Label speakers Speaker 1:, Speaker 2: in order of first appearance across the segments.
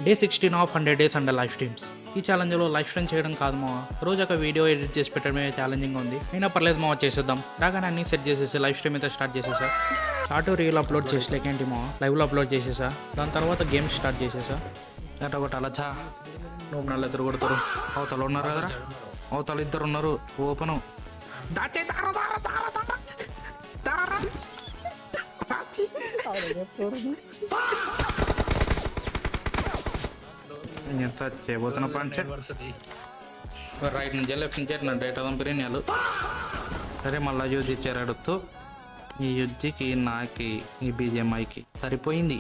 Speaker 1: Day 16 of 100 days and life streams. ఈ ఛాలెంజ్లో life stream చేయడం కాదు మావా, రోజు ఒక వీడియో ఎడిట్ చేసి పెట్టడమే ఛాలెంజింగ్ ఉంది. అయినా పర్లేదు మావా, చేసేద్దాం. రాగానే అన్ని సెట్ చేసేసి లైఫ్ స్ట్రీమ్ అయితే స్టార్ట్ చేసేసా. షార్ట్ రీల్ అప్లోడ్ చేసలేకేంటి మావా, లైవ్లో అప్లోడ్ చేసేసా. దాని తర్వాత గేమ్స్ స్టార్ట్ చేసేసా. అట ఒకటి అలచా నువ్వు నన్ను ఎదురు కొడతారు. అవతల ఉన్నారు కదా, అవతల ఇద్దరు ఉన్నారు. ఓపెను ఎంత చేయబోతున్న పంచ రైట్ నుంచి లెఫ్ట్ నుంచి నా డేటా దంపిరినాలు. సరే మళ్ళీ యూజ్ ఇచ్చారు అడుగుతూ ఈ యుజ్జికి నాకి ఈ బీజేఎంఐకి సరిపోయింది.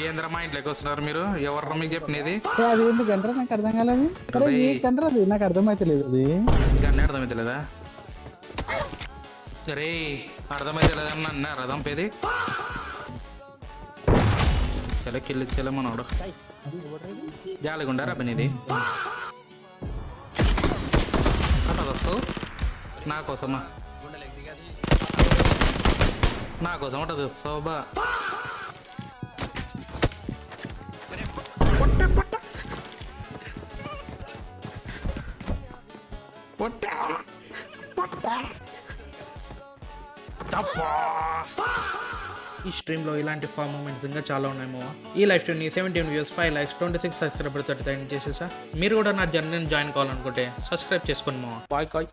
Speaker 1: ఏంద్ర మా ఇంట్లోకి వస్తున్నారు మీరు? ఎవరు మీకు చెప్పినది?
Speaker 2: అది ఎందుకంటారా నాకు అర్థం కాలేదు. అది నాకు అర్థమైతలేదు. అది
Speaker 1: గన్నే అర్థమైతలేదా? సరే అర్థమైతలేదన్న అన్నారు అదంపేది. చలో కిల్లు చలో మనోడు జాలిగుండారా పనిది. అట్లా వస్తావు నా కోసమా? నా కోసం ఉంటుంది శోభా. ఈ స్ట్రీమ్లో ఇలాంటి ఫామ్ మూమెంట్స్ ఇంకా చాలా ఉన్నాయేమో. ఈ లైఫ్ స్ట్రీమ్ని 17 వ్యూస్ 5 likes 26 సబ్స్క్రైబర్స్ తోటి చేసేసా. మీరు కూడా నా జర్నీని జాయిన్ కావాలనుకుంటే సబ్స్క్రైబ్ చేసుకోండి మావా. బాయ్ కాయ్.